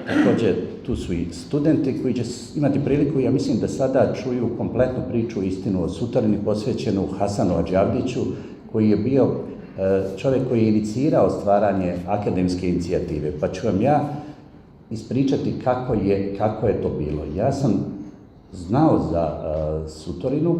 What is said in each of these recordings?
Također, tu su i studenti koji će imati priliku, ja mislim da sada čuju kompletnu priču, istinu o Sutorini posvećenu Hasanu Adžavdiću, koji je bio čovjek koji je inicirao stvaranje akademske inicijative. Pa ću vam ja ispričati kako je to bilo. Ja sam znao za Sutorinu,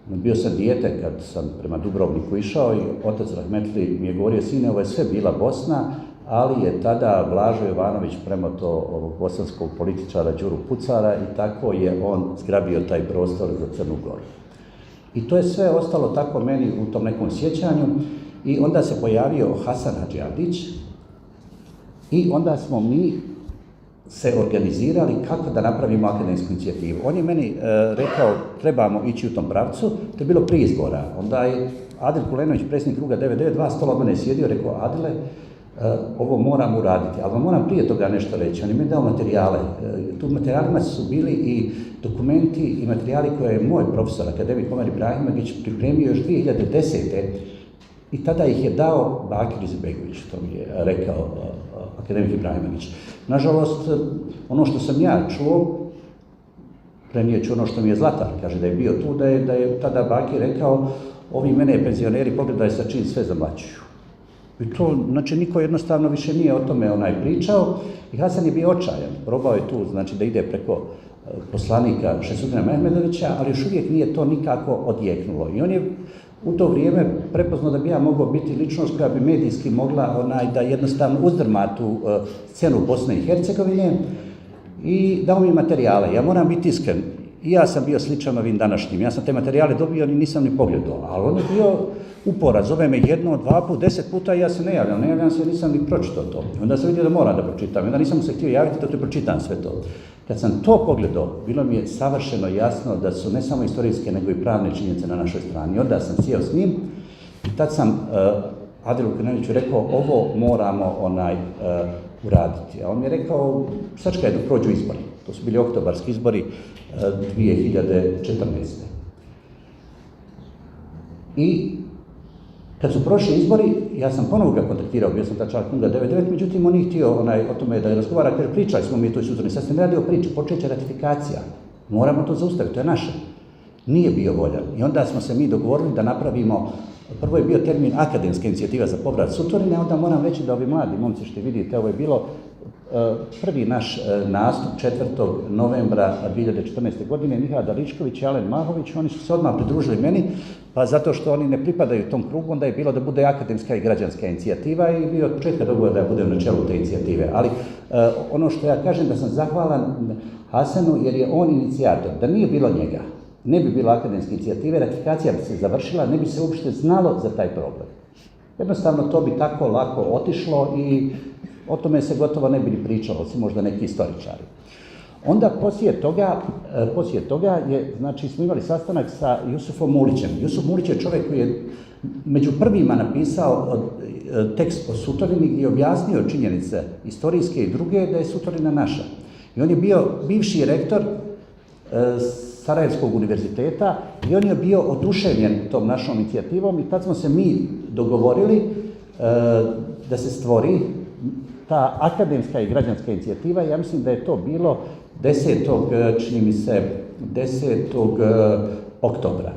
bio sam dijete kad sam prema Dubrovniku išao i otac rahmetli mi je govorio, sine, ovo je sve bila Bosna, ali je tada Blažo Jovanović premoto ovog bosanskog političara Đuru Pucara i tako je on zgrabio taj prostor za Crnu Goru. I to je sve ostalo tako meni u tom nekom sjećanju i onda se pojavio Hasan Adžavdić i onda smo mi se organizirali kako da napravimo akademsku inicijativu. On je meni rekao, trebamo ići u tom pravcu, to je bilo prije izbora. Onda je Adil Kulenović, predsjednik kruga 992, stola od mene je sjedio, rekao, Adile, ovo moram uraditi, ali vam moram prije toga nešto reći. On je mi dao materijale. Tu materijalima su bili i dokumenti i materijali koje je moj profesor, akademik Omer Ibrahimović, pripremio još 2010. I tada ih je dao Bakir Izetbegović, to mi je rekao akademik Ibrahimović. Nažalost, ono što sam ja čuo, prenio ću ono što mi je Zlatar, kaže da je bio tu, da je tada Bakir rekao, ovi mene penzioneri pogledaju sa čim sve zamlaćuju. I to, znači, niko jednostavno više nije o tome pričao i Hasan je bio očajan. Probao je tu, znači, da ide preko poslanika Šemsudina Mehmedovića, ali još uvijek nije to nikako odjeknulo. I on je u to vrijeme prepoznao da bi ja mogao biti ličnost koja bi medijski mogla da jednostavno uzdrma tu scenu Bosne i Hercegovine i dao mi materijale. Ja moram biti iskren, i ja sam bio sličan ovim današnjim. Ja sam te materijale dobio i nisam ni pogledao, ali on je bio uporan, zove me 1, 2 puta, 10 puta i ja se ne javljam se, nisam ni pročitao to. Onda sam vidio da moram da pročitam, onda nisam se htio javiti da pročitam sve to. Kad sam to pogledao, bilo mi je savršeno jasno da su ne samo istorijske, nego i pravne činjenice na našoj strani. Onda sam sjeo s njim i tad sam Adilu Kulenoviću rekao, ovo moramo uraditi. A on mi je rekao, sačekaj dok prođu izbori. To su bili oktobarski izbori 2014. I kad su prošli izbori, ja sam ponovo ga kontaktirao, bio sam ta čak kruga 99, međutim on nije htio o tome da je razgovara, jer pričali smo mi tu i Sutorini, sad se ne radi o priči, počet će ratifikacija, moramo to zaustaviti, to je naše. Nije bio voljan i onda smo se mi dogovorili da napravimo, prvo je bio termin akademska inicijativa za povrat Sutorine, onda moram reći da ovi mladi momci što vidite, ovo je bilo prvi naš nastup 4. novembra 2014. godine, Miha Daličković i Alen Mahović, oni su se odmah pridružili meni, pa zato što oni ne pripadaju tom krugu, onda je bilo da bude akademska i građanska inicijativa i bio od početka dogovor da ja budem na čelu te inicijative. Ali ono što ja kažem da sam zahvalan Hasanu jer je on inicijator, da nije bilo njega, ne bi bilo akademske inicijative, ratifikacija bi se završila, ne bi se uopšte znalo za taj problem. Jednostavno to bi tako lako otišlo i o tome se gotovo ne bi ni pričalo, osim možda neki istoričari. Onda poslije toga je, znači, smo imali sastanak sa Jusufom Mulićem. Jusuf Mulić je čovjek koji je među prvima napisao tekst o Sutorini gdje je objasnio činjenice historijske i druge da je Sutorina naša. I on je bio bivši rektor Sarajevskog univerziteta i on je bio oduševljen tom našom inicijativom i tad smo se mi dogovorili da se stvori ta akademska i građanska inicijativa. Ja mislim da je to bilo 10. oktobra.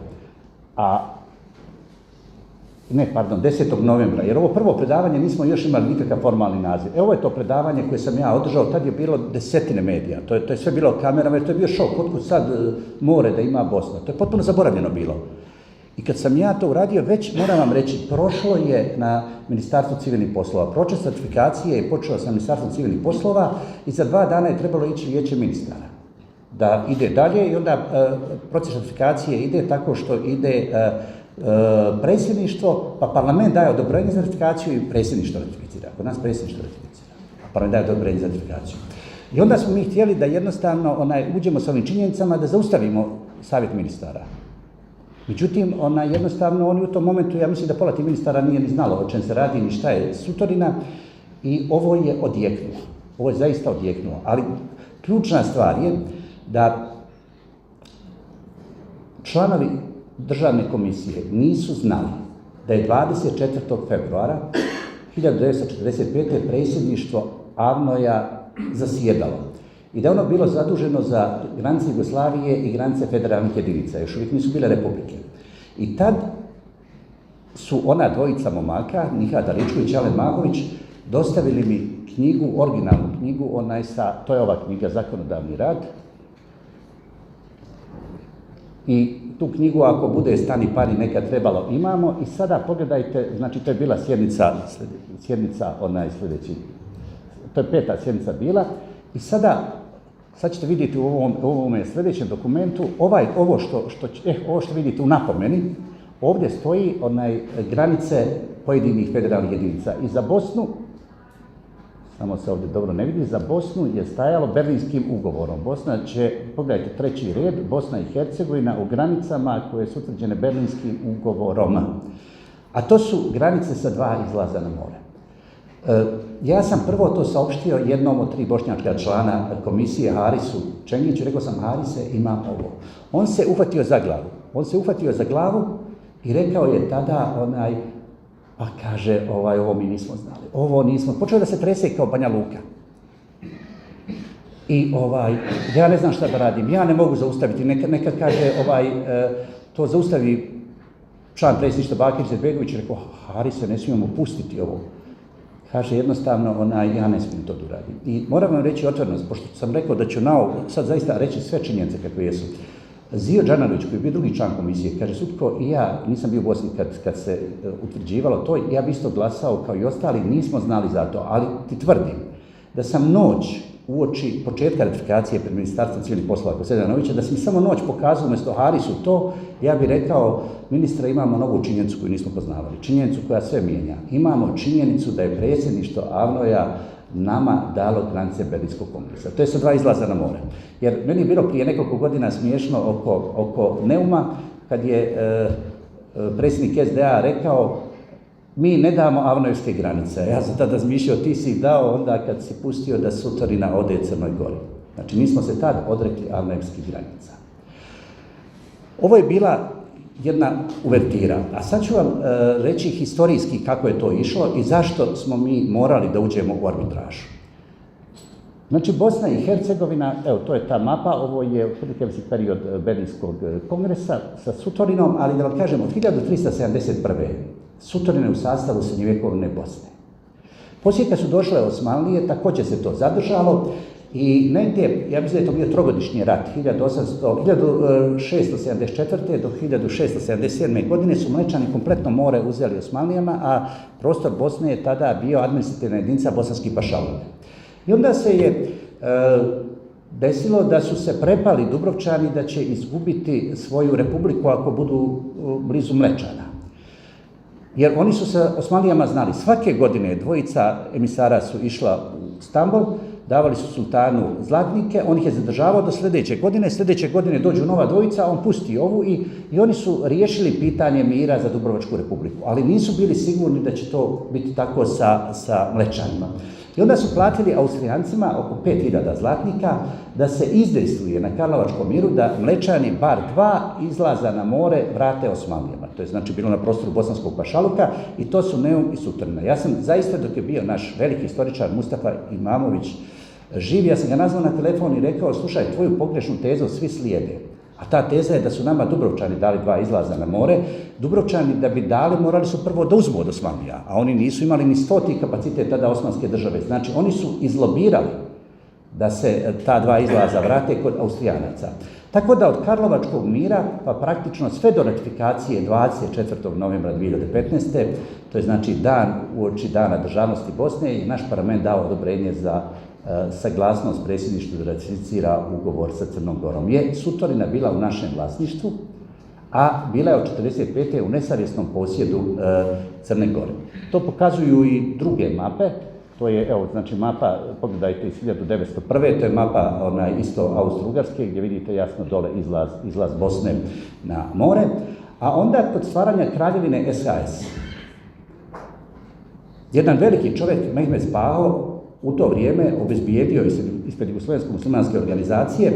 10. novembra, jer ovo prvo predavanje nismo još imali nikakav formalni naziv. Ovo je to predavanje koje sam ja održao, tad je bilo desetine medija, to je sve bilo kamerama, jer to je bio šok, otkud sad more da ima Bosna, to je potpuno zaboravljeno bilo. I kad sam ja to uradio, već moram vam reći, prošlo je na Ministarstvu civilnih poslova. Proces ratifikacije je počeo sa Ministarstvom civilnih poslova i za 2 dana je trebalo ići Vijeće ministara da ide dalje i onda proces ratifikacije ide tako što ide predsjedništvo, pa parlament daje odobrenje za ratifikaciju i predsjedništvo ratificira. Kod nas predsjedništvo ratificira, a parlament daje odobrenje za ratifikaciju. I onda smo mi htjeli da jednostavno uđemo sa ovim činjenicama da zaustavimo savjet ministara. Međutim, jednostavno oni u tom momentu, ja mislim da pola tih ministara nije ni znalo o čem se radi, ni šta je Sutorina i ovo je odjeknulo. Ovo je zaista odjeknulo. Ali ključna stvar je da članovi državne komisije nisu znali da je 24. februara 1945. predsjedništvo AVNOJ-a zasjedalo i da je ono bilo zaduženo za granice Jugoslavije i granice federalnih jedinica, još uvijek nisu bile republike. I tad su ona dvojica momaka, Nihat Aličković i Alen Mahović, dostavili mi knjigu, originalnu knjigu, to je ova knjiga, Zakonodavni rad. I tu knjigu, ako bude stani pari neka trebalo, imamo. I sada pogledajte, znači to je bila sjednica sljedeći, to je 5. sjednica bila. I sad ćete vidjeti u ovom sljedećem dokumentu, ovo što vidite u napomeni, ovdje stoji granice pojedinih federalnih jedinica. I za Bosnu, samo se ovdje dobro ne vidi, za Bosnu je stajalo Berlinskim ugovorom. Bosna će, pogledajte 3. red, Bosna i Hercegovina u granicama koje su utvrđene Berlinskim ugovorom. A to su granice sa 2 izlaza na more. Ja sam prvo to saopštio jednom od 3 bošnjačka člana komisije, Harisu Čengiću, rekao sam: Harise, ima ovo. On se uhvatio za glavu i rekao je tada pa kaže, ovo mi nismo znali, ovo nismo. Počeo da se trese kao Banja Luka. I ja ne znam šta da radim, ja ne mogu zaustaviti, neka kaže, to zaustavi član predsjedništva Bakir Izetbegović, rekao: Harise, ne smijemo pustiti ovo. Kaže, jednostavno, ja ne smijem to da uradim. I moram vam reći otvoreno, pošto sam rekao da ću sad zaista reći sve činjenice kakve jesu. Zio Đanović, koji je bio drugi član komisije, kaže: Sutko, i ja nisam bio u Bosni kad se utvrđivalo to, ja bi isto glasao kao i ostali, nismo znali za to, ali ti tvrdim da sam noć uoči početka ratifikacije pred Ministarstvom civilnih poslova kod Sedanovića, da sam samo noć pokazao umjesto Harisu to, ja bih rekao: ministre, imamo novu činjenicu koju nismo poznavali, činjenicu koja sve mijenja. Imamo činjenicu da je predsjedništvo AVNOJ-a nama dalo granice Berlinskog kongresa. To je sa 2 izlaza na more. Jer meni je bilo prije nekoliko godina smiješno oko Neuma, kad je predsjednik SDA rekao: mi ne damo AVNOJ-evske granice. Ja sam tada razmišljao: ti si ih dao onda kad si pustio da Sutorina ode Crnoj Gori. Znači, mi smo se tad odrekli AVNOJ-evskih granica. Ovo je bila jedna uvertira. A sad ću vam reći historijski kako je to išlo i zašto smo mi morali da uđemo u arbitražu. Znači, Bosna i Hercegovina, evo, to je ta mapa, ovo je otprilike period Berlinskog kongresa sa Sutorinom, ali da vam kažem, od 1371. Sutorine u sastavu srednjovjekovne Bosne. Poslije kad su došle Osmanlije, također se to zadržalo i negdje, ja mislim da je to bio trogodišnji rat, 1674. do 1677. godine su Mlečani kompletno more uzeli Osmanlijama, a prostor Bosne je tada bio administrativna jedinica Bosanski pašaluk. I onda se je desilo da su se prepali Dubrovčani da će izgubiti svoju republiku ako budu blizu Mlečana. Jer oni su sa Osmanlijama znali, svake godine dvojica emisara su išla u Stambol, davali su sultanu zlatnike, on ih je zadržavao do sljedeće godine dođu nova dvojica, on pusti ovu i oni su riješili pitanje mira za Dubrovačku republiku, ali nisu bili sigurni da će to biti tako sa Mlečanima. I onda su platili Austrijancima oko 5000 zlatnika da se izdejstvuje na Karlovačkom miru da Mlečani bar 2 izlaza na more vrate Osmanlijama. To je znači bilo na prostoru Bosanskog pašaluka i to su Neum i Sutorina. Ja sam zaista, dok je bio naš veliki historičar Mustafa Imamović živ, ja sam ga nazvao na telefon i rekao: slušaj, tvoju pogrešnu tezu svi slijede. A ta teza je da su nama Dubrovčani dali 2 izlaza na more. Dubrovčani da bi dali morali su prvo da uzmu od Osmanlija, a oni nisu imali ni 100 kapacitet tada Osmanske države. Znači oni su izlobirali da se ta 2 izlaza vrate kod Austrijanaca. Tako da od Karlovačkog mira pa praktično sve do ratifikacije 24. novembra 2015. to je znači dan uoči dana državnosti Bosne i naš parlament dao odobrenje za saglasnost predsjedništvu da ratificira ugovor sa Crnom Gorom. Je Sutorina bila u našem vlasništvu, a bila je od 1945. u nesavjesnom posjedu Crne Gore. To pokazuju i druge mape. To je, evo, znači mapa, pogledajte, iz 1901. To je mapa isto Austro-Ugarske, gdje vidite jasno dole izlaz Bosne na more. A onda kod stvaranja kraljevine SHS, jedan veliki čovjek, Mehmed Spaho, u to vrijeme obezbijedio ispred Jugoslovensko-muslimanske organizacije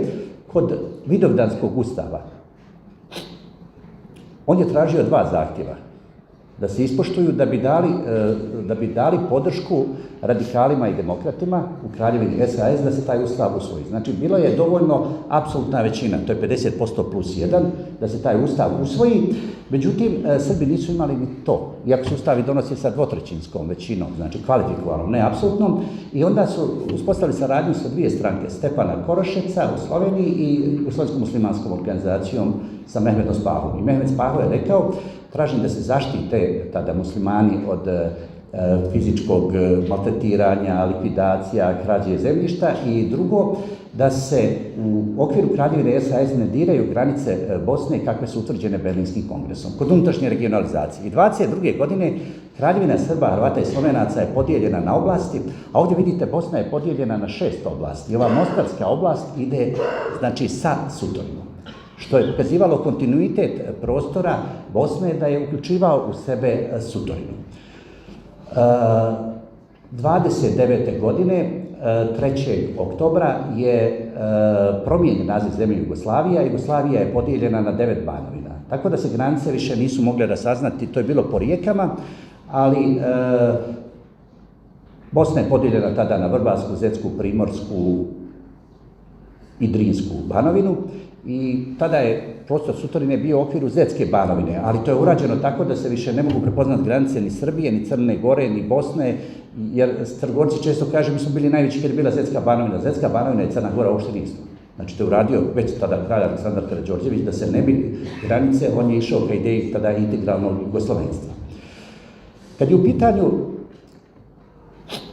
kod Vidovdanskog ustava. On je tražio 2 zahtjeva. da se ispoštuju da bi dali podršku radikalima i demokratima u Kraljevini SAS da se taj ustav usvoji. Znači, bilo je dovoljno apsolutna većina, to je 50% plus 1, da se taj ustav usvoji. Međutim, Srbi nisu imali ni to, iako su ustavi donosi sa dvotrećinskom većinom, znači kvalifikovanom, ne apsolutnom, i onda su uspostavili saradnju sa dvije stranke, Stepana Korošeca u Sloveniji i Slovenskom muslimanskom organizacijom sa Mehmetom Spahom. I Mehmet Spaho je rekao, tražim da se zaštite tada muslimani od fizičkog maltretiranja, likvidacija, krađe zemljišta, i drugo, da se u okviru Kraljevine SAS ne diraju granice Bosne kakve su utvrđene Berlinskim kongresom, kod unutrašnje regionalizacije. I 22. godine Kraljevina Srba, Hrvata i Slovenaca je podijeljena na oblasti, a ovdje vidite Bosna je podijeljena na 6 oblasti. I ova mostarska oblast ide, znači, sa Sutorinom, što je pokazivalo kontinuitet prostora Bosne da je uključivao u sebe Sutorinu. 29. godine, 3. oktobra, je promijenjen naziv zemlje Jugoslavija. Jugoslavija je podijeljena na 9 banovina. Tako da se granice više nisu mogle rasaznati, to je bilo po rijekama, ali Bosna je podijeljena tada na Vrbarsku, Zetsku, Primorsku i Drinsku banovinu, i tada je prostor Sutorine bio u okviru Zetske banovine, ali to je urađeno tako da se više ne mogu prepoznati granice ni Srbije, ni Crne Gore, ni Bosne, jer Crnogorci često kažu mi smo bili najveći jer je bila Zetska banovina. Zetska banovina i Crna Gora uopšte nisu. Znači, to je uradio već tada kralj Aleksandar Karađorđević da se ne bi granice, on je išao ka ideji tada integralnog jugoslovenstva. Kad je u pitanju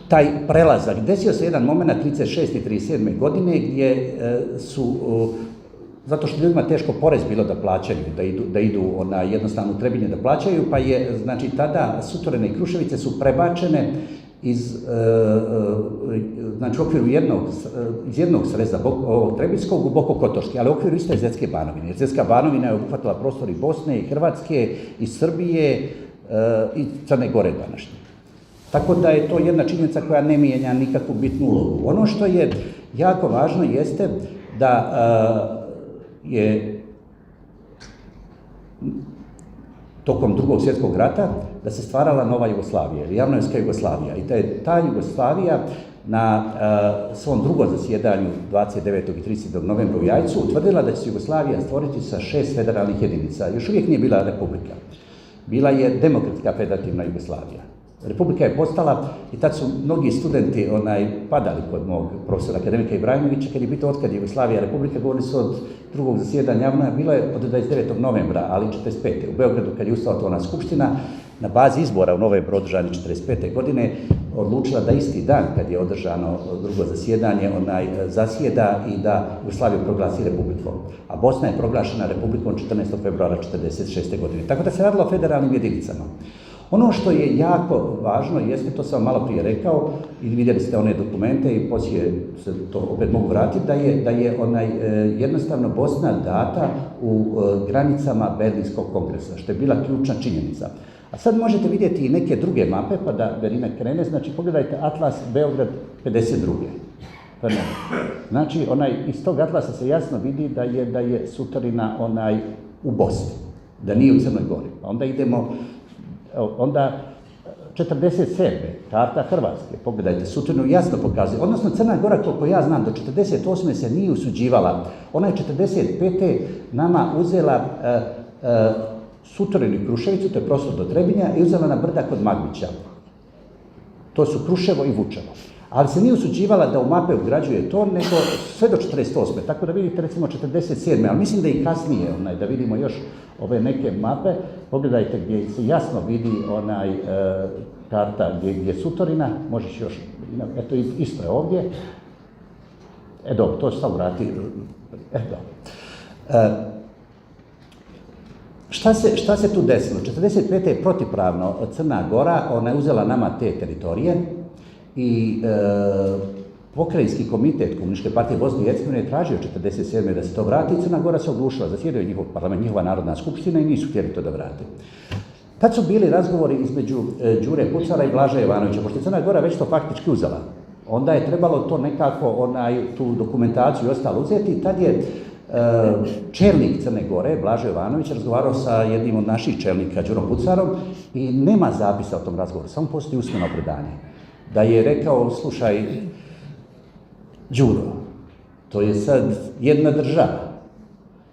taj prelazak, desio se jedan moment 36. i 37. godine gdje su, zato što ljudima teško porez bilo da plaćaju, da idu jednostavno u Trebinje da plaćaju, pa je, znači, tada Sutorine i Kruševice su prebačene iz okviru iz jednog sreza Trebinskog u Bokokotorski, ali u okviru iste Zetske banovine. Zetska banovina je obuhvatila prostor i Bosne, i Hrvatske, i Srbije, i Crne Gore današnje. Tako da je to jedna činjenica koja ne mijenja nikakvu bitnu ulogu. Ono što je jako važno jeste da je tokom Drugog svjetskog rata da se stvarala nova Jugoslavija, ili Javnojevska Jugoslavija, i da je ta Jugoslavija na svom drugom zasjedanju 29. i 30. novembra u Jajcu utvrdila da će se Jugoslavija stvoriti sa 6 federalnih jedinica. Još uvijek nije bila republika. Bila je demokratska federativna Jugoslavija. Republika je postala, i tad su mnogi studenti padali kod mog profesora akademika Ibrahimovića, kad je pitao otkad je Jugoslavija republika, govorili su od drugog zasjedanja javna, bilo je od 29. novembra, ali 45. U Beogradu, kad je ustala skupština, na bazi izbora u novembru održani 45. godine, odlučila da isti dan, kad je održano drugo zasjedanje, zasjeda i da Jugoslaviju proglasi republikom. A Bosna je proglašena republikom 14. februara 46. godine. Tako da se radilo o federalnim jedinicama. Ono što je jako važno jeste, to sam malo prije rekao, i vidjeli ste one dokumente i poslije se to opet mogu vratiti, da je jednostavno Bosna data u granicama Berlinskog kongresa, što je bila ključna činjenica. A sad možete vidjeti i neke druge mape, pa da Verina krene, znači pogledajte Atlas Beograd 52. Znači, iz tog atlasa se jasno vidi da je Sutorina u Bosni, da nije u Crnoj Gori. Onda idemo, onda 47. karta Hrvatske, pogledajte, Sutorinu jasno pokazuje, odnosno Crna Gora, koliko ja znam, do 48. se nije usuđivala. Ona je 45. nama uzela Sutorinu i Kruševicu, to je prostor do Trebinja, i uzela na brda kod Magmića. To su Kruševo i Vučevo. Ali se nije usuđivala da u mape ugrađuje to, nego sve do 48. Tako da vidite, recimo, 47. Ali mislim da i kasnije, da vidimo još ove neke mape, pogledajte gdje se jasno vidi karta gdje je Sutorina, možeš još, eto, isto je ovdje. Dobro, to sad vrati, eto. Šta se tu desilo? 45. je protipravno Crna Gora, ona je uzela nama te teritorije i Pokrajinski komitet Komunističke partije Bosne i Hercegovine je tražio 47. da se to vrati i Crna Gora se oglušila, zasjedao je njihov parlament, njihova narodna skupština i nisu htjeli to da vrate. Tad su bili razgovori između Đure Pucara i Blaža Jovanovića, pošto je Crna Gora već to faktički uzela. Onda je trebalo to nekako, tu dokumentaciju i ostalo uzeti i tad je čelnik Crne Gore, Blažo Jovanović, razgovarao sa jednim od naših čelnika, Đurom Pucarom, i nema zapisa o tom razgovoru, samo postoji usmeno predanje. Da je rekao, slušaj, Đuro, to je sad jedna država.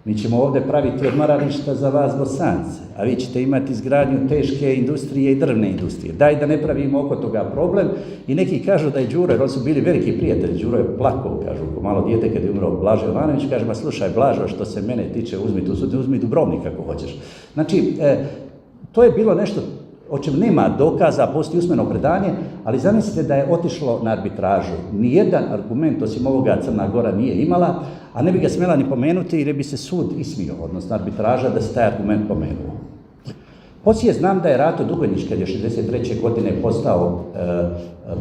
Mi ćemo ovdje praviti odmarališta za vas Bosance, a vi ćete imati izgradnju teške industrije i drvne industrije. Daj da ne pravimo oko toga problem. I neki kažu da je Đuro, jer oni su bili veliki prijatelji, Đuro je plakao, kažu, ko malo dijete kad je umro Blažo Jovanović, kaže, ma slušaj Blažo, što se mene tiče, uzmi Dubrovnik ako hoćeš. Znači, to je bilo nešto o čem nema dokaza, postoji usmeno predanje, ali zamislite da je otišlo na arbitražu. Nijedan argument osim ovoga Crna Gora nije imala, a ne bi ga smjela ni pomenuti jer bi se sud ismio, odnosno arbitraža, da se taj argument pomenuo. Poslije znam da je Rato Dugojnić, kad je 1963. godine postao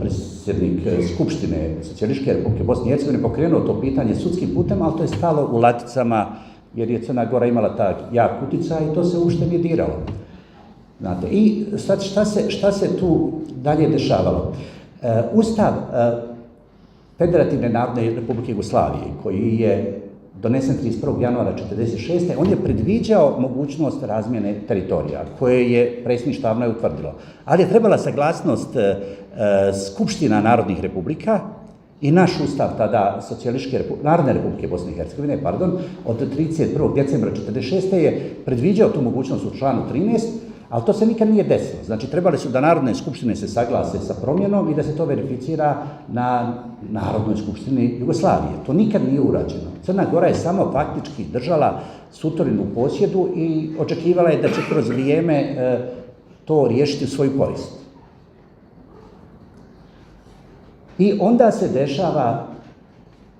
predsjednik Skupštine Socijalističke Republike Bosne i Hercegovine, pokrenuo to pitanje sudskim putem, ali to je stalo u laticama, jer je Crna Gora imala tak jak uticaj i to se uopšte nije diralo. Znate, i sad šta se tu dalje dešavalo? Ustav Federativne narodne Republike Jugoslavije, koji je donesen 31. januara 1946. on je predviđao mogućnost razmjene teritorija, koje je predsjedništvo AVNOJ utvrdilo. Ali je trebala saglasnost Skupština narodnih republika i naš ustav tada Narodne Republike Bosne i Hercegovine, od 31. decembra 1946. je predviđao tu mogućnost u članu 13, ali to se nikad nije desilo. Znači, trebali su da Narodne skupštine se saglase sa promjenom i da se to verificira na Narodnoj skupštini Jugoslavije. To nikad nije urađeno. Crna Gora je samo faktički držala Sutorinu u posjedu i očekivala je da će kroz vrijeme to riješiti u svoju korist. I onda se dešava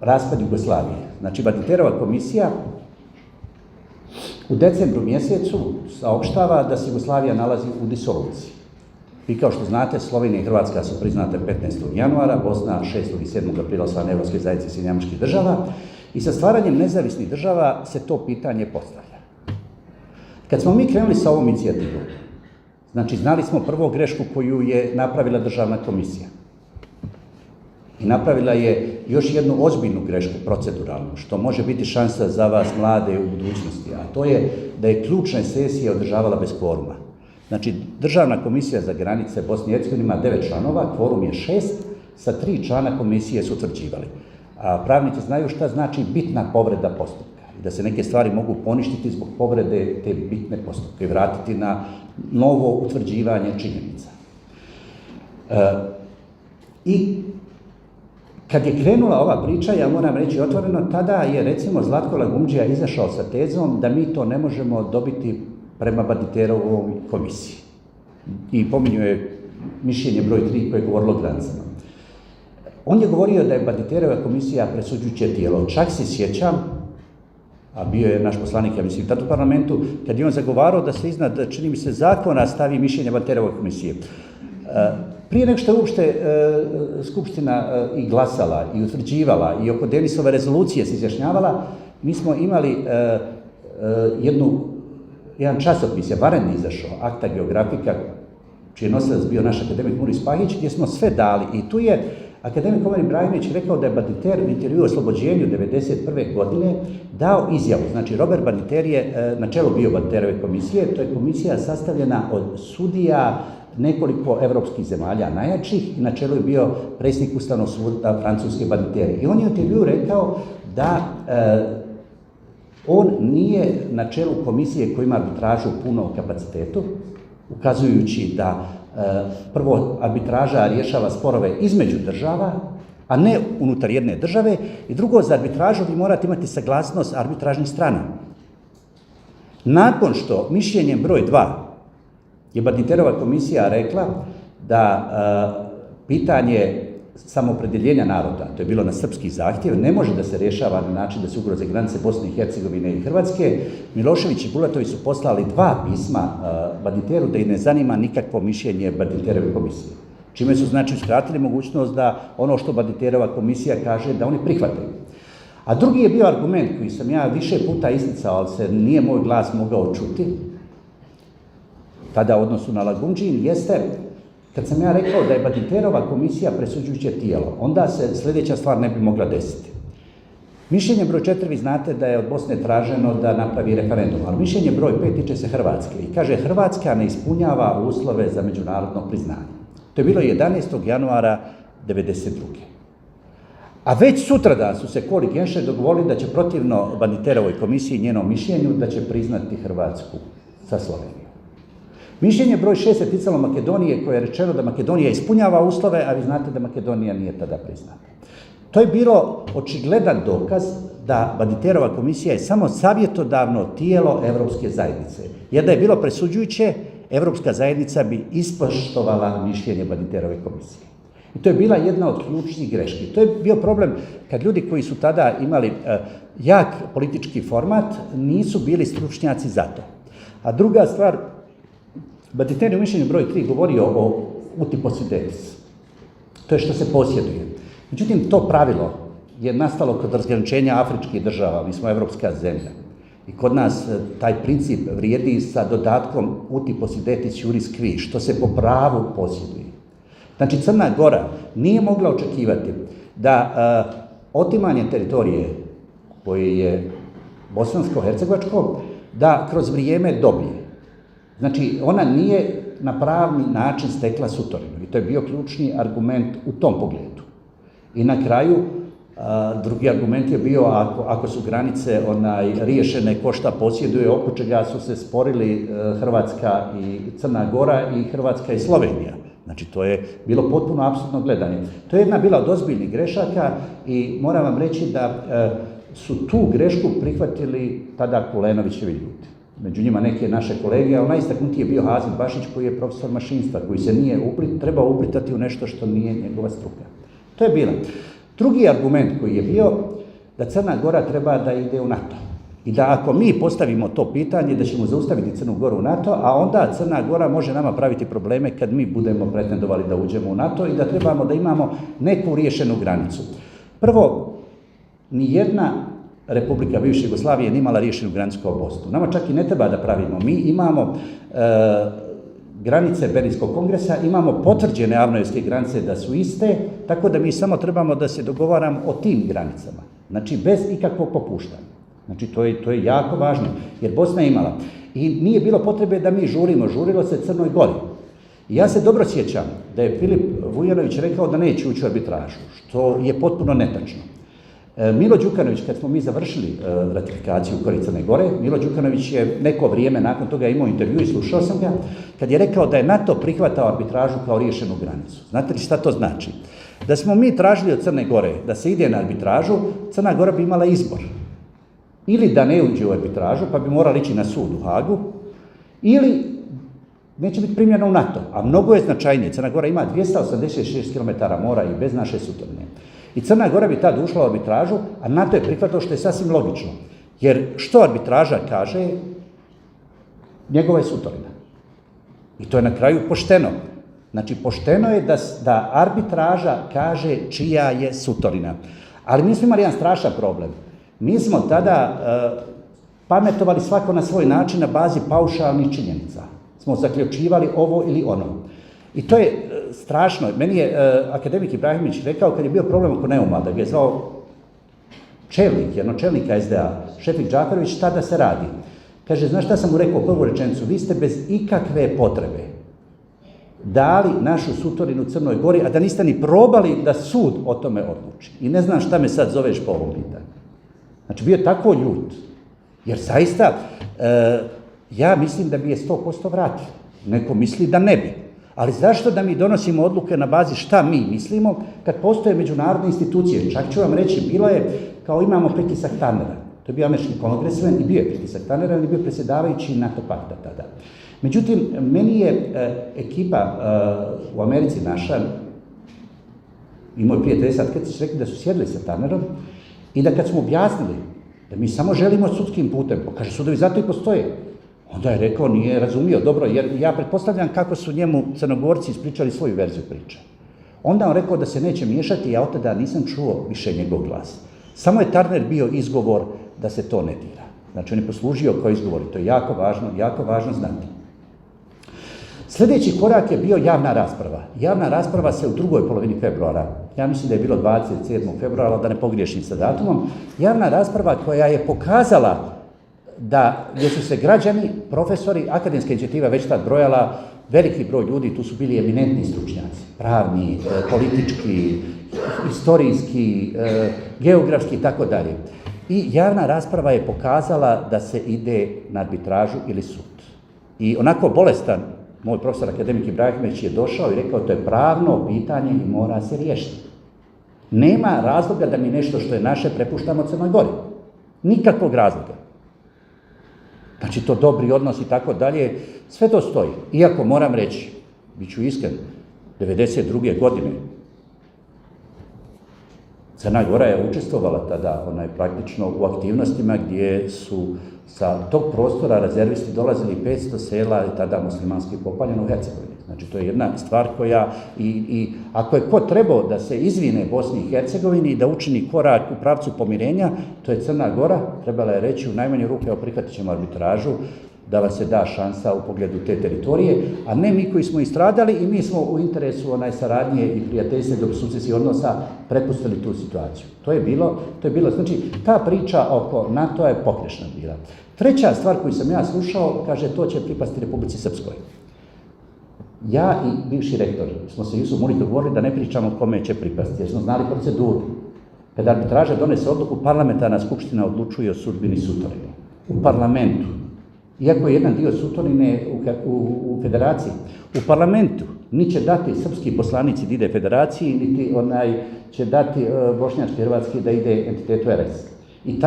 raspad Jugoslavije. Znači, Badinterova komisija u decembru mjesecu saopštava da se Jugoslavija nalazi u disoluciji. Vi kao što znate, Slovenija i Hrvatska su priznate 15. januara, Bosna 6. i 7. aprila od strane Evropske zajednice Sjedinjenih Američkih Država i sa stvaranjem nezavisnih država se to pitanje postavlja. Kad smo mi krenuli sa ovom inicijativom, znači znali smo prvo grešku koju je napravila državna komisija. I napravila je još jednu ozbiljnu grešku proceduralnu, što može biti šansa za vas mlade u budućnosti, a to je da je ključne sesije održavala bez kvoruma. Znači, Državna komisija za granice Bosne i Hercegovine ima 9 članova, kvorum je 6, sa 3 člana komisije su utvrđivali. A pravnici znaju šta znači bitna povreda postupka i da se neke stvari mogu poništiti zbog povrede te bitne postupke i vratiti na novo utvrđivanje činjenica. I kad je krenula ova priča, ja moram reći otvoreno, tada je recimo Zlatko Lagumdžija izašao sa tezom da mi to ne možemo dobiti prema Badinterovoj komisiji. I pominjao je mišljenje broj 3 koje je govorilo o granicama. On je govorio da je Badinterova komisija presuđujuće tijelo. Čak se sjećam, a bio je naš poslanik, ja mislim, tad u parlamentu, kad je on zagovarao da se iznad, čini mi se, zakona stavi mišljenje Badinterove komisije. Prije nego što je uopšte Skupština i glasala i utvrđivala i oko Denisove rezolucije se izjašnjavala, mi smo imali jedan časopis, je Varenni izašao, Akta geografika, čiji je nosilac bio naš akademik Muris Pahić, gdje smo sve dali. I tu je akademik Omer Ibrahimović rekao da je Badinter u intervjuu o oslobođenju 1991. godine dao izjavu. Znači, Robert Badinter je na čelu bio Badinterove komisije, to je komisija sastavljena od sudija nekoliko evropskih zemalja najjačih i na čelu je bio predsjednik Ustavnog suda Francuske Badinter. I on je u intervjuu rekao da on nije na čelu komisije koja ima arbitražu u punom kapacitetu, ukazujući da prvo arbitraža rješava sporove između država, a ne unutar jedne države, i drugo, za arbitražu vi morate imati saglasnost arbitražnih strana. Nakon što mišljenjem broj 2 je Badinterova komisija rekla da pitanje samoopredeljenja naroda, to je bilo na srpski zahtjev, ne može da se rješava na način da se ugroze granice Bosne i Hercegovine i Hrvatske, Milošević i Bulatović su poslali 2 pisma Badinteru da ih ne zanima nikakvo mišljenje Badinterove komisije. Čime su znači uskratili mogućnost da ono što Badinterova komisija kaže da oni prihvataju. A drugi je bio argument koji sam ja više puta isticao, ali se nije moj glas mogao čuti, tada u odnosu na Lagumdžin, jeste kad sam ja rekao da je Badinterova komisija presuđujuće tijelo, onda se sljedeća stvar ne bi mogla desiti. Mišljenje broj 4, vi znate da je od Bosne traženo da napravi referendum, ali mišljenje broj 5 tiče se Hrvatske i kaže Hrvatska ne ispunjava uslove za međunarodno priznanje. To je bilo 11. januara 1992. A već sutradan su se Kolik i Genše dogovorili da će protivno Banditerovoj komisiji i njenom mišljenju da će priznati Hrvatsku sa Slovenijom. Mišljenje broj 6 se ticalo Makedonije, koje je rečeno da Makedonija ispunjava uslove, a vi znate da Makedonija nije tada priznata. To je bilo očigledan dokaz da Banditerova komisija je samo savjetodavno tijelo Evropske zajednice. Jer da je bilo presuđujuće, Evropska zajednica bi ispoštovala mišljenje Banditerove komisije. I to je bila jedna od ključnih greški. To je bio problem kad ljudi koji su tada imali jak politički format nisu bili stručnjaci za to. A druga stvar, Banditer u mišljenju broj 3 govorio o uti possidetis. To je što se posjeduje. Međutim, to pravilo je nastalo kod razgraničenja afričkih država, mi smo evropska zemlja. I kod nas taj princip vrijedi sa dodatkom uti possidetis juris qui, što se po pravu posjeduje. Znači, Crna Gora nije mogla očekivati da otimanje teritorije koje je bosansko-hercegovačko, da kroz vrijeme dobije. Znači, ona nije na pravni način stekla sutorinu i to je bio ključni argument u tom pogledu. I na kraju, drugi argument je bio ako su granice riješene ko šta posjeduje, oko čega su se sporili Hrvatska i Crna Gora i Hrvatska i Slovenija. Znači, to je bilo potpuno apsurdno gledanje. To je jedna bila od ozbiljnih grešaka i moram vam reći da su tu grešku prihvatili tada Kulenovićevi ljudi. Među njima neke naše kolege, ali najistaknutiji je bio Hazim Bašić koji je profesor mašinstva, koji se nije trebao uplitati u nešto što nije njegova struka. To je bilo. Drugi argument koji je bio da Crna Gora treba da ide u NATO. I da ako mi postavimo to pitanje da ćemo zaustaviti Crnu Goru u NATO, a onda Crna Gora može nama praviti probleme kad mi budemo pretendovali da uđemo u NATO i da trebamo da imamo neku riješenu granicu. Prvo, nijedna Republika bivše Jugoslavije nije imala riješenu granicu kao Bosnu. Nama čak i ne treba da pravimo. Mi imamo granice Berlinskog kongresa, imamo potvrđene avnojevske granice da su iste, tako da mi samo trebamo da se dogovaramo o tim granicama. Znači, bez ikakvog popuštanja. Znači, to je jako važno, jer Bosna je imala. I nije bilo potrebe da mi žurilo se Crnoj Gori. I ja se dobro sjećam da je Filip Vujanović rekao da neće ući u arbitražu, što je potpuno netačno. Milo Đukanović, kad smo mi završili ratifikaciju u korist Crne Gore, Milo Đukanović je neko vrijeme nakon toga imao intervju i slušao sam ga, kad je rekao da je NATO prihvatao arbitražu kao riješenu granicu. Znate li šta to znači? Da smo mi tražili od Crne Gore da se ide na arbitražu, Crna Gora bi imala izbor. Ili da ne uđe u arbitražu, pa bi morali ići na sud u Hagu, ili neće biti primljena u NATO. A mnogo je značajnije. Crna Gora ima 286 km mora i bez naše sutorine. I Crna Gora bi tad ušla u arbitražu, a NATO je prihvatao što je sasvim logično. Jer što arbitraža kaže, njegova je sutorina. I to je na kraju pošteno. Znači, pošteno je da arbitraža kaže čija je sutorina. Ali mi smo imali jedan strašan problem. Mi smo tada pametovali svako na svoj način na bazi paušalnih činjenica. Smo zaključivali ovo ili ono. I to je strašno. Meni je akademik Ibrahimić rekao kad je bio problem oko Neuma, da ga je zvao čelnika SDA, Šefik Džaferović, šta da se radi. Kaže, znaš šta sam mu rekao prvu rečenicu? Vi ste bez ikakve potrebe dali našu sutorinu Crnoj Gori, a da niste ni probali da sud o tome odluči. I ne znam šta me sad zoveš po ovom pitanju. Znači, bio je tako ljut. Jer zaista, ja mislim da bi je 100% vratili. Neko misli da ne bi. Ali zašto da mi donosimo odluke na bazi šta mi mislimo, kad postoje međunarodne institucije? Čak ću vam reći, bilo je kao imamo pritisak Tannera. To je bio američki kongresmen i bio je pritisak Tannera, ali je bio predsjedavajući NATO pakta tada. Međutim, meni je ekipa u Americi naša, i moj prijatelj sad kad su rekli da su sjedili sa Tannerom, i da kad smo objasnili da mi samo želimo sudskim putem, kaže sudovi zato i postoje, onda je rekao nije razumio dobro, jer ja pretpostavljam kako su njemu Crnogorci ispričali svoju verziju priče. Onda on rekao da se neće miješati, ja od tada nisam čuo više njegov glas. Samo je Tanner bio izgovor da se to ne dira. Znači on je poslužio kao izgovor i to je jako važno znati. Sljedeći korak je bio javna rasprava. Javna rasprava se u drugoj polovini februara ja mislim da je bilo 27. februara, da ne pogriješim sa datumom, javna rasprava koja je pokazala gdje su se građani, profesori, akademska inicijativa već tad brojala veliki broj ljudi, tu su bili eminentni stručnjaci, pravni, politički, historijski, geografski i tako dalje. I javna rasprava je pokazala da se ide na arbitražu ili sud. I onako bolestan, moj profesor akademik Ibrahimović je došao i rekao to je pravno pitanje i mora se riješiti. Nema razloga da mi nešto što je naše prepuštamo Crnoj Gori. Nikakvog razloga. Znači to dobri odnos i tako dalje, sve to stoji. Iako moram reći, bit ću iskren, 1992. godine Crna Gora je učestvovala tada praktično u aktivnostima gdje su sa tog prostora rezervisti dolazili 500 sela i tada muslimanski popaljeno u Hercegovini. Znači to je jedna stvar koja i ako je ko trebao da se izvine Bosni i Hercegovini i da učini korak u pravcu pomirenja, to je Crna Gora, trebala je reći u najmanju ruku, evo prihvatit ćemo arbitražu, da vam se da šansa u pogledu te teritorije, a ne mi koji smo istradali i mi smo u interesu saradnje i prijateljstva i dobrosusjedskih odnosa prepustili tu situaciju. To je bilo, znači ta priča oko NATO-a je pogrešna bila. Treća stvar koju sam ja slušao, kaže to će pripasti Republici Srpskoj. Ja i bivši rektor smo se Jusuf Mulić dogovorili da ne pričamo kome će pripasti, jer smo znali proceduru. Kada arbitraža donese odluku, parlamentarna skupština odlučuje o sudbini Sutorina. U parlamentu. Iako je jedan dio Sutorine u federaciji. U parlamentu ni će dati srpski poslanici da ide federaciji, niti će dati bošnjački, hrvatski da ide entitetu RS. I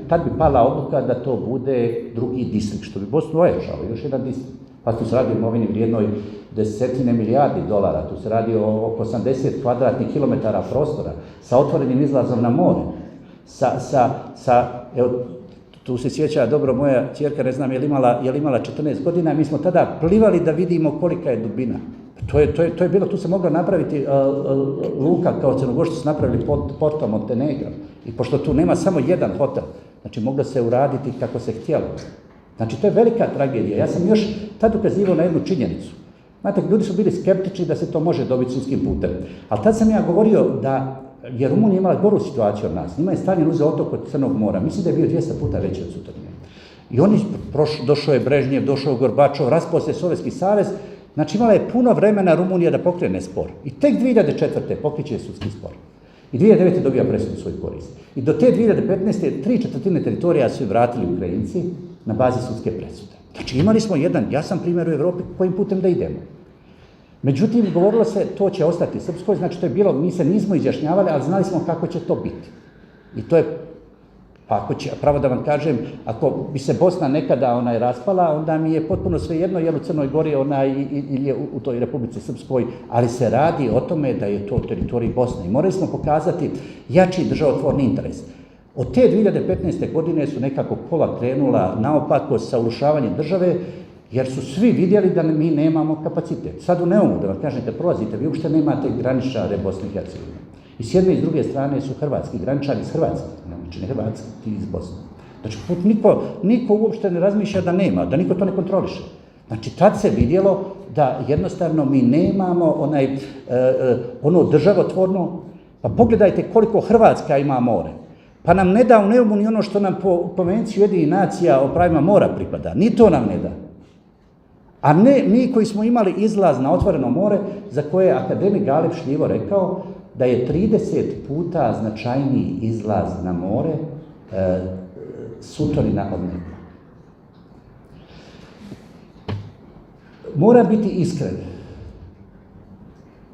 tad bi pala odluka da to bude drugi distrikt, što bi Bosnu ojačalo, još jedan distrikt. Pa tu se radi o imovini vrijednoj desetine milijardi dolara, tu se radi o oko 80 kvadratnih kilometara prostora, sa otvorenim izlazom na more, evo, tu se sjeća dobro moja ćerka, ne znam je li imala 14 godina, mi smo tada plivali da vidimo kolika je dubina. To je bilo, tu se mogla napraviti luka kao Crnogorci su napravili Porto Montenegro. I pošto tu nema samo jedan hotel, znači moglo se uraditi kako se htjelo. Znači to je velika tragedija. Ja sam još tad ukazivao na jednu činjenicu. Znate, ljudi su bili skeptični da se to može dobiti sudskim putem. Ali tad sam ja govorio da je Rumunija imala goru situaciju od nas. Njima je Stalin uzeo otok od Crnog mora. Mislim da je bio 200 puta veći od Sutorine. I došao je Brežnjev, došao Gorbačov, raspao se Sovjetski savez. Znači imala je puno vremena Rumunija da pokrene spor. I tek 2004. pokreće sudski spor. I 2009. dobija presudu svoj korist. I do te 2015. 3/4 teritorija su vratili Ukrajinci na bazi sudske presude. Znači imali smo jedan jasan primjer u Evropi kojim putem da idemo. Međutim, govorilo se to će ostati Srpskoj, znači to je bilo, mi se nismo izjašnjavali, ali znali smo kako će to biti. I to je, pravo da vam kažem, ako bi se Bosna nekada raspala, onda mi je potpuno svejedno je li u Crnoj Gori ili je u toj Republici Srpskoj, ali se radi o tome da je to u teritoriji Bosne. I morali smo pokazati jači državotvorni interes. Od te 2015. godine su nekako kola krenula naopako sa urušavanjem države, jer su svi vidjeli da mi nemamo kapacitet. Sad u Neumu, da vam kažem, kad prolazite, vi uopšte nemate graničare Bosne i Hercegovine. I s jedne i s druge strane su hrvatski graničari iz Hrvatske, znači ne hrvatski iz Bosne. Znači niko uopšte ne razmišlja da nema, da niko to ne kontroliše. Znači tad se vidjelo da jednostavno mi nemamo ono državotvorno, pa pogledajte koliko Hrvatska ima more. Pa nam ne da u Neumu ni ono što nam po Konvenciji Ujedinjenih nacija o pravima mora pripada, ni to nam ne da. A ne mi koji smo imali izlaz na otvoreno more, za koje je akademik Galeb Šljivo rekao da je 30 puta značajniji izlaz na more Sutorina od Neumu. Mora biti iskren.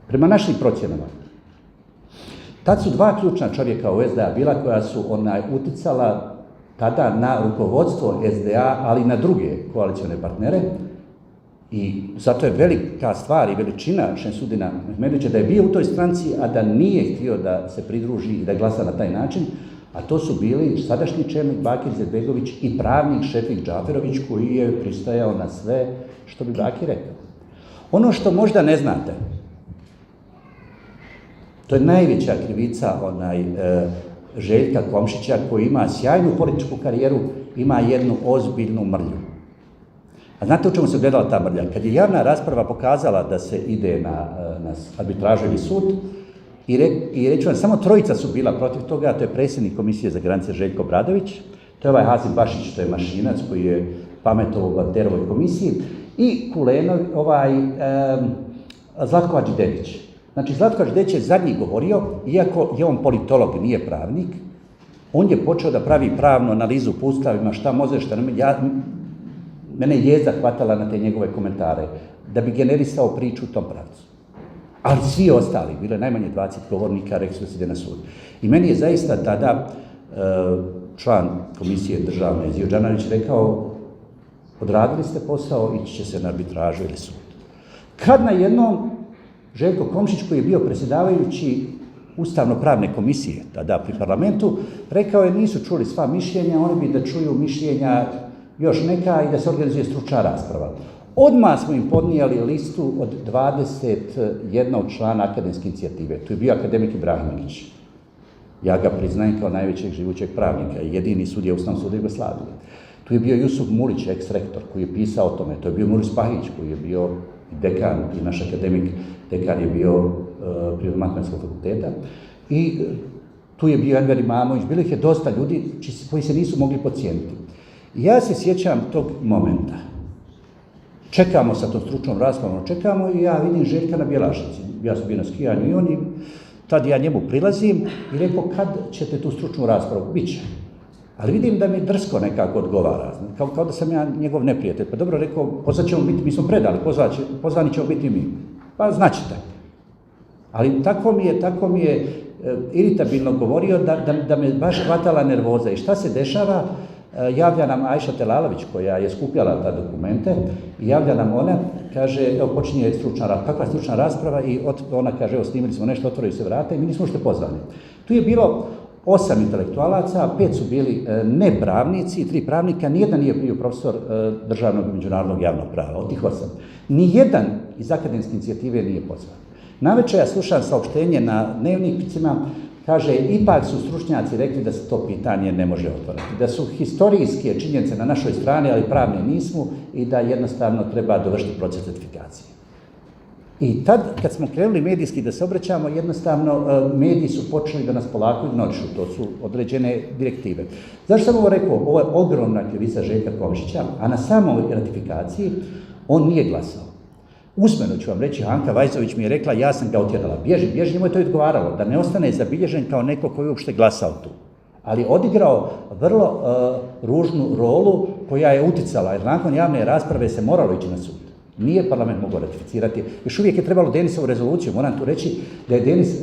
Prema našim procjenama, tad su dva ključna čovjeka u SDA bila koja su uticala tada na rukovodstvo SDA, ali i na druge koalicione partnere. I zato je velika stvar i veličina Šemsudina Mehmedovića da je bio u toj stranci, a da nije htio da se pridruži i da glasa na taj način, a to su bili sadašnji čelnik Bakir Izetbegović i pravnik Šefik Džaferović koji je pristajao na sve što bi Bakir rekao. Ono što možda ne znate, to je najveća krivica Željka Komšića koji ima sjajnu političku karijeru, ima jednu ozbiljnu mrlju. A znate u čemu se gledala ta mrlja? Kad je javna rasprava pokazala da se ide na arbitražu ili sud, I reću vam, samo trojica su bila protiv toga, to je predsjednik Komisije za granice Željko Obradović, to je ovaj Hazim Bašić, to je mašinac koji je pametovao u Valterovoj komisiji, i Zlatko Hadžidević. Znači, Zlatko Hadžidević je zadnji govorio, iako je on politolog, nije pravnik, on je počeo da pravi pravnu analizu po ustavima, šta može, šta ne. Mene je zahvatala na te njegove komentare, da bi generisao priču u tom pravcu. Ali svi ostali, bilo je najmanje 20 govornika, rekli su da se ide na sud. I meni je zaista tada član komisije državne Zio Đanović rekao, odradili ste posao, ići će se na arbitražu ili sud. Kad na jednom Željko Komšić, koji je bio predsjedavajući Ustavno-pravne komisije tada pri parlamentu, rekao je nisu čuli sva mišljenja, oni bi da čuju mišljenja još neka i da se organizuje stručna rasprava. Odmah smo im podnijeli listu od 21 člana akademske inicijative. Tu je bio akademik Ibrahimović. Ja ga priznajem kao najvećeg živućeg pravnika i jedini sudija Ustavnog suda Jugoslavije. Tu je bio Jusuf Mulić, eks-rektor, koji je pisao o tome. To je bio Muris Pahić, koji je bio dekan i naš akademik, dekan je bio Prirodno-matematičkog fakulteta. I tu je bio Enver Imamović, bilo ih je dosta ljudi koji se nisu mogli podcijeniti. I ja se sjećam tog momenta. Čekamo sa tom stručnom raspravom, čekamo i ja vidim Željka na Bjelašnici. Ja sam bio na skijanju i tad ja njemu prilazim i rekao, kad ćete tu stručnu raspravu? Biće. Ali vidim da mi drsko nekako odgovara, kao da sam ja njegov neprijatelj. Pa dobro, rekao, pozvat ćemo biti, mi smo predali, pozvani ćemo biti mi. Pa značite. Ali tako mi je iritabilno govorio da me baš hvatala nervoza. I šta se dešava? Javlja nam Ajša Telalović, koja je skupljala ta dokumente, i javlja nam ona, kaže, evo počinje stručna rasprava. Kakva je stručna rasprava? I ona kaže, evo snimili smo nešto, otvorili se vrata i mi nismo ušte pozvani. Tu je bilo 8 intelektualaca, 5 su bili nepravnici, 3 pravnika, nijedan nije bio profesor državnog i međunarodnog javnog prava, od tih 8. Nijedan iz akademske inicijative nije pozvan. Navečer ja slušam saopštenje na dnevnicima, kaže, ipak su stručnjaci rekli da se to pitanje ne može otvoriti, da su historijske činjenice na našoj strani, ali pravne nismo i da jednostavno treba dovršiti proces ratifikacije. I tad, kad smo krenuli medijski da se obraćamo, jednostavno mediji su počeli da nas polako ignorišu, to su određene direktive. Zašto sam ovo rekao? Ovo je ogromna krivica Željka Komšića, a na samoj ratifikaciji on nije glasao. Usmeno ću vam reći, Anka Vajzović mi je rekla, ja sam ga otjerala, bježi, njemu je to odgovaralo, da ne ostane zabilježen kao neko koji je uopšte glasao tu. Ali odigrao vrlo ružnu rolu koja je uticala, jer nakon javne rasprave se moralo ići na sud. Nije parlament mogao ratificirati. Još uvijek je trebalo Denisovu rezoluciju. Moram tu reći da je Denis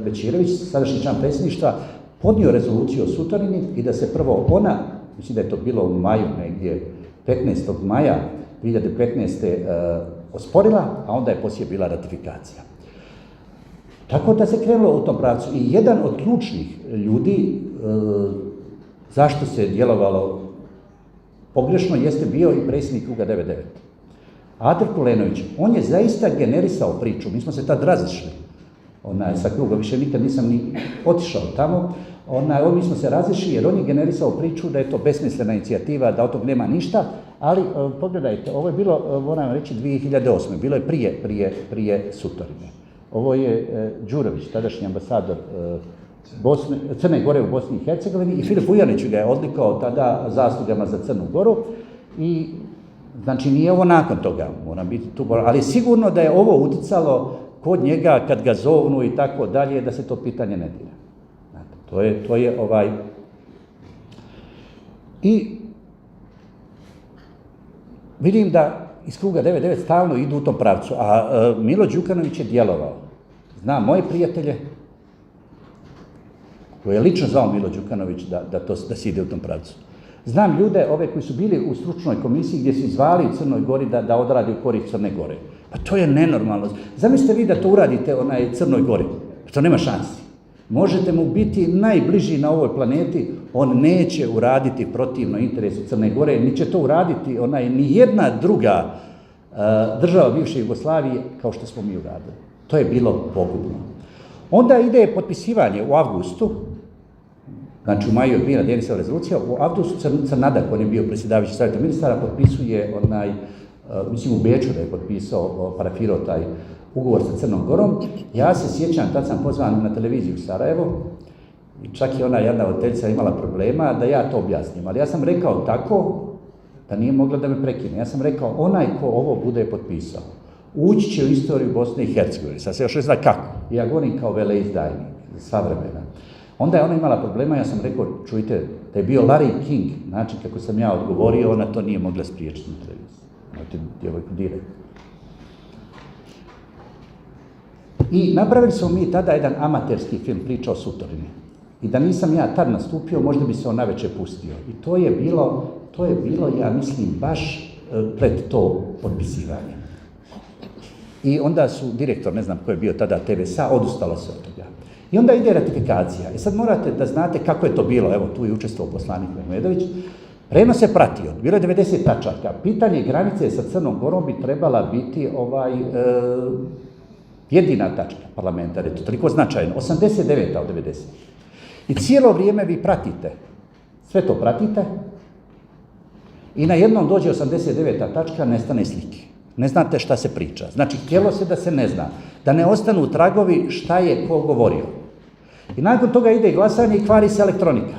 Bećirović, sadašnji član predsjedništva, podnio rezoluciju o Sutorini i da se prvo ona, mislim da je to bilo u maju negdje, 15. maja 2015. Osporila, a onda je poslije bila ratifikacija. Tako da se krenulo u tom pravcu. I jedan od ključnih ljudi zašto se djelovalo pogrešno jeste bio i predsjednik Kruga 99. Adr Kulenović, on je zaista generisao priču, mi smo se tad razišli sa Kruga, više nikad nisam ni otišao tamo, mi smo se razišli jer on je generisao priču da je to besmislena inicijativa, da od tog nema ništa, ali pogledajte, ovo je bilo, moram reći, 2008. Bilo je prije Sutorine. Ovo je Đurović, tadašnji ambasador Crne Gore u Bosni i Hercegovini, i Filip Vujanić ga je odlikao tada zaslugama za Crnu Goru. I znači nije ovo nakon toga, moram biti tu, ali sigurno da je ovo uticalo kod njega kad ga zovnu i tako dalje, da se to pitanje ne dira. To je I vidim da iz Kruga 99 stalno idu u tom pravcu, a Milo Đukanović je djelovao. Znam moje prijatelje, koje je lično zvao Milo Đukanović da se ide u tom pravcu. Znam ljude, ove koji su bili u stručnoj komisiji gdje su izvali u Crnoj Gori da odradi u korist Crne Gore. Pa to je nenormalno. Zamislite vi da to uradite Crnoj Gori. To nema šansi. Možete mu biti najbliži na ovoj planeti, on neće uraditi protivno interesu Crne Gore, ni će to uraditi ni jedna druga država bivše Jugoslavije kao što smo mi uradili. To je bilo pogubno. Onda ide potpisivanje u avgustu, znači u maju je bila Denisova rezolucija, u avgustu Crnadak, on je bio predsjedavajući savjeta ministara, potpisuje mislim u Beču da je potpisao, parafirao taj ugovor sa Crnom Gorom. Ja se sjećam, tad sam pozvan na televiziju u Sarajevo i čak i ona jedna voditeljica imala problema da ja to objasnim. Ali ja sam rekao tako da nije mogla da me prekine. Ja sam rekao, onaj ko ovo bude potpisao, ući će u istoriju Bosne i Hercegovine. Sad se još ne zna kako. Ja govorim kao veleizdajnik, sva vremena. Onda je ona imala problema, ja sam rekao, čujte, da je bio Larry King, način kako sam ja odgovorio, ona to nije mogla spriječiti na televiziji. Znate, djevojku direktno. I napravili smo mi tada jedan amaterski film, priča o Sutorini. I da nisam ja tad nastupio, možda bi se on navečer pustio. I to je bilo, ja mislim, baš pred to potpisivanje. I onda su direktor, ne znam ko je bio tada TVSA, odustalo se od toga. I onda ide ratifikacija. I sad morate da znate kako je to bilo. Evo, tu je učestvovao poslanik Mehmedović. Prenos se pratio. Bilo je 90 tačaka. Pitanje granice sa Crnom Gorom bi trebala biti jedina tačka parlamenta. Je to toliko značajno. 89. od 90. I cijelo vrijeme vi pratite. Sve to pratite. I na jednom dođe 89. tačka, nestane slike. Ne znate šta se priča. Znači, htjelo se da se ne zna. Da ne ostanu tragovi šta je ko govorio. I nakon toga ide glasanje i kvari se elektronika.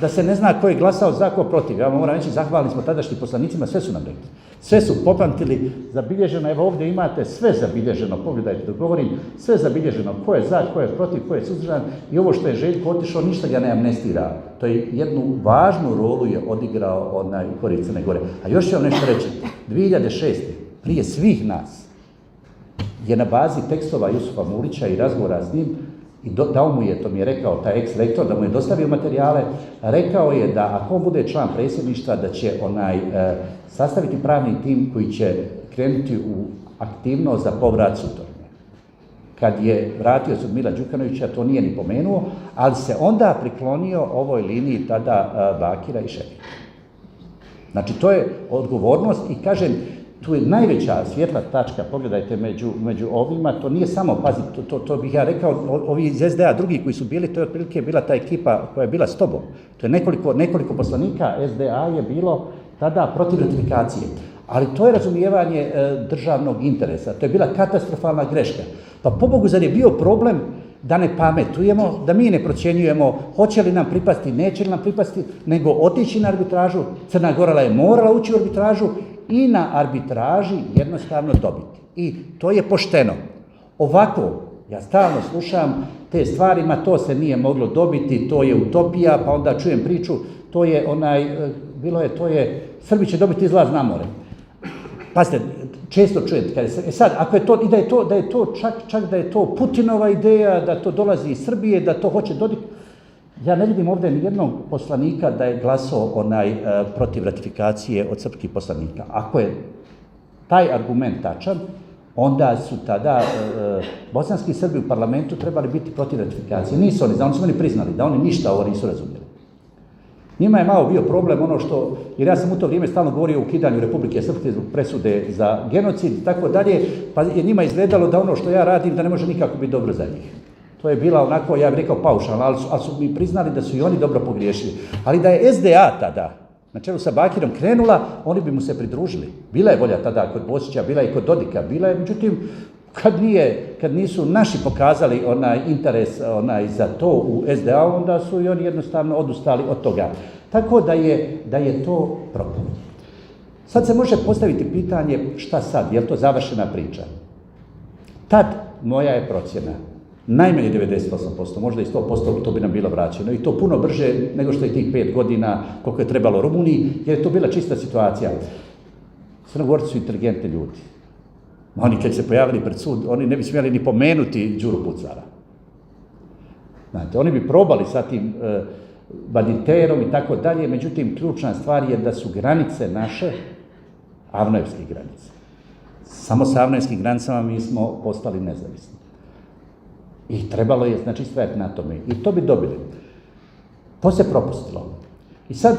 Da se ne zna ko je glasao za, ko protiv. Ja vam moram reći, zahvalni smo tadašnjim poslanicima, sve su nam rekli. Sve su popamtili, zabilježeno, evo ovdje imate sve zabilježeno, pogledajte dok govorim, sve zabilježeno, ko je za, ko je protiv, ko je suzdržan i ovo što je Željko otišao, ništa ga ne amnestira. To je jednu važnu rolu je odigrao u korist Crne Gore. A još ću vam nešto reći, 2006. prije svih nas je na bazi tekstova Jusufa Mulića i razgovora s njim i dao mu je, to mi je rekao taj ex-rektor, da mu je dostavio materijale, rekao je da ako on bude član predsjedništva, da će sastaviti pravni tim koji će krenuti u aktivnost za povrat Sutorine. Kad je vratio se od Mila Đukanovića, to nije ni pomenuo, ali se onda priklonio ovoj liniji tada Bakira i Šefika. Znači, to je odgovornost i kažem, tu je najveća svjetla tačka, pogledajte, među ovima, to nije samo, pazi, to bih ja rekao, ovi iz SDA, drugi koji su bili, to je otprilike bila ta ekipa koja je bila s tobom. To je nekoliko poslanika SDA je bilo tada protiv ratifikacije. Ali to je razumijevanje državnog interesa, to je bila katastrofalna greška. Pa pobogu, zar je bio problem da ne pametujemo, da mi ne procjenjujemo hoće li nam pripasti, neće li nam pripasti, nego otići na arbitražu. Crna Gora je morala ući u arbitražu i na arbitraži jednostavno dobiti. I to je pošteno. Ovako, ja stalno slušam te stvarima, to se nije moglo dobiti, to je utopija, pa onda čujem priču, to je Srbi će dobiti izlaz na more. Pazite, često čujete, sad, ako je to, da je to čak da je to Putinova ideja, da to dolazi iz Srbije, da to hoće Dodik, ja ne vidim ovdje nijednog poslanika da je glasao protiv ratifikacije od srpskih poslanika. Ako je taj argument tačan, onda su tada bosanski Srbi u parlamentu trebali biti protiv ratifikacije. Nisu oni su priznali da oni ništa ovo nisu razumjeli. Njima je malo bio problem ono što, jer ja sam u to vrijeme stalno govorio o ukidanju Republike Srpske zbog presude za genocid i tako dalje, pa je njima izgledalo da ono što ja radim da ne može nikako biti dobro za njih. To je bila onako, ja bih rekao, paušalno, ali su mi priznali da su i oni dobro pogriješili. Ali da je SDA tada, na čelu sa Bakirom, krenula, oni bi mu se pridružili. Bila je volja tada kod Bosića, bila je i kod Dodika, bila je, međutim, kad nisu naši pokazali interes za to u SDA, onda su i oni jednostavno odustali od toga. Tako da je to problem. Sad se može postaviti pitanje šta sad, je li to završena priča? Tad moja je procjena, najmanje 98%, možda i 100%, to bi nam bilo vraćeno. I to puno brže nego što je tih 5 godina koliko je trebalo Rumuniji, jer je to bila čista situacija. Crnogorci su inteligentni ljudi. Oni kad se pojavili pred sud, oni ne bi smjeli ni pomenuti Đuru Pucara. Znate, oni bi probali sa tim banditerom i tako dalje, međutim, ključna stvar je da su granice naše avnojevske granice. Samo sa avnojevskim granicama mi smo postali nezavisni. I trebalo je, znači, stajati na tome. I to bi dobili. To se propustilo. I sad,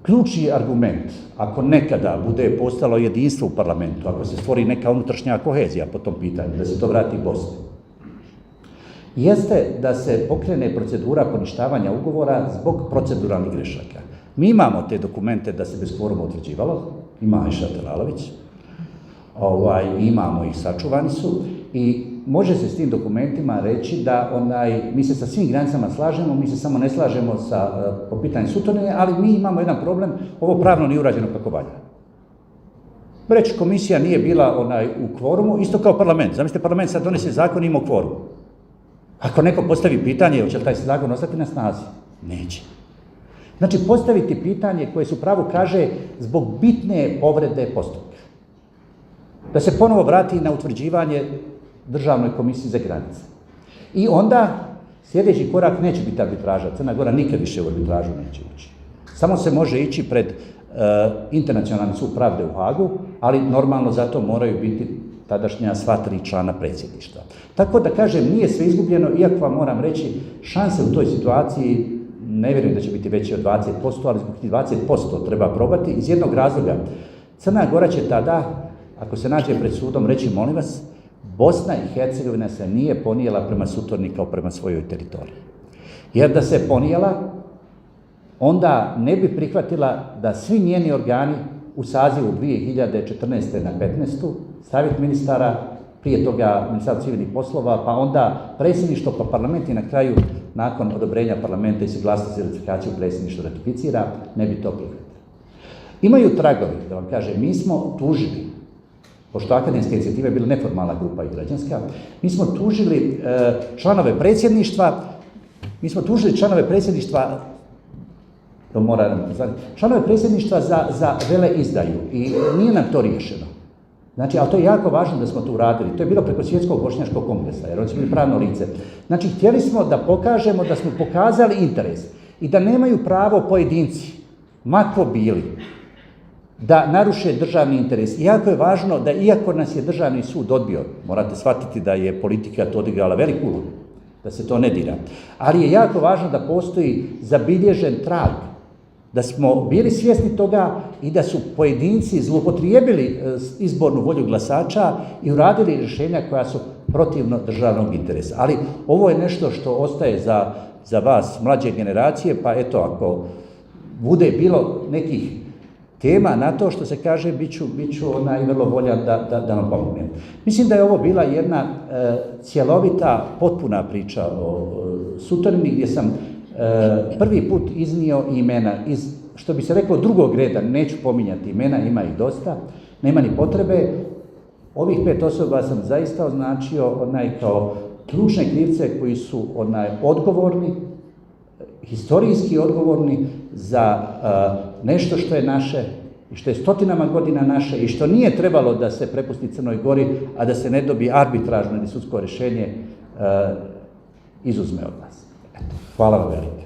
ključni argument, ako nekada bude postalo jedinstvo u parlamentu, ako se stvori neka unutrašnja kohezija po tom pitanju, da se to vrati Bosni, jeste da se pokrene procedura poništavanja ugovora zbog proceduralnih grešaka. Mi imamo te dokumente da se bez kvoruma utvrđivalo, ima Ajša Telalović. imamo ih, sačuvani su i može se s tim dokumentima reći da mi se sa svim granicama slažemo, mi se samo ne slažemo po pitanju Sutorine, ali mi imamo jedan problem, ovo pravno nije urađeno kako valja. Reći, komisija nije bila u kvorumu, isto kao parlament. Zamislite, parlament sad donese zakon i ima kvorum. Ako neko postavi pitanje, hoće li taj zakon ostati na snazi? Neće. Znači, postaviti pitanje koje su pravo kaže zbog bitne povrede postupka. Da se ponovo vrati na utvrđivanje Državnoj komisiji za granice. I onda sljedeći korak neće biti arbitraža. Crna Gora nikad više u arbitražu neće ući. Samo se može ići pred Internacionalni sud pravde u Hagu, ali normalno zato moraju biti tadašnja sva 3 člana predsjedništva. Tako da kažem, nije sve izgubljeno, iako vam moram reći, šanse u toj situaciji ne vjerujem da će biti veće od 20%, ali zbog tih 20% treba probati iz jednog razloga. Crna Gora će tada, ako se nađe pred sudom, reći, molim vas, Bosna i Hercegovina se nije ponijela prema Sutorni kao prema svojoj teritoriji. Jer da se ponijela, onda ne bi prihvatila da svi njeni organi u sazivu 2014. na 15. Savjet ministara, prije toga Ministarstvo civilnih poslova, pa onda predsjedništvo, pa parlament i na kraju, nakon odobrenja parlamenta i saglasnosti za ratifikaciju predsjedništvo ratificira, ne bi to prihvatilo. Imaju tragovi, da vam kažem, mi smo tužili, pošto akademska inicijativa je bila neformalna grupa i građanska, mi smo tužili članove predsjedništva, članove predsjedništva za veleizdaju i nije nam to riješeno. Znači, ali to je jako važno da smo to uradili. To je bilo preko Svjetskog bošnjačkog kongresa, jer oni su bili pravno lice. Znači, htjeli smo da pokažemo da smo pokazali interes i da nemaju pravo pojedinci, makvo bili, da naruše državni interes. Jako je važno da, iako nas je državni sud odbio, morate shvatiti da je politika to odigrala veliku ulogu, da se to ne dira, ali je jako važno da postoji zabilježen trag, da smo bili svjesni toga i da su pojedinci zloupotrijebili izbornu volju glasača i uradili rješenja koja su protivno državnog interesa. Ali ovo je nešto što ostaje za vas, mlađe generacije, pa eto, ako bude bilo nekih tema na to što se kaže, bit ću vrlo voljan da vam pomognem. Mislim da je ovo bila jedna cjelovita, potpuna priča o Sutorini, gdje sam prvi put iznio imena iz, što bi se reklo, drugog reda, neću pominjati imena, ima ih dosta, nema ni potrebe. Ovih 5 osoba sam zaista označio kao ključne krivce koji su odgovorni, historijski odgovorni za nešto što je naše i što je stotinama godina naše i što nije trebalo da se prepusti Crnoj Gori, a da se ne dobije arbitražno ili sudsko rješenje izuzme od nas. Hvala vam velike.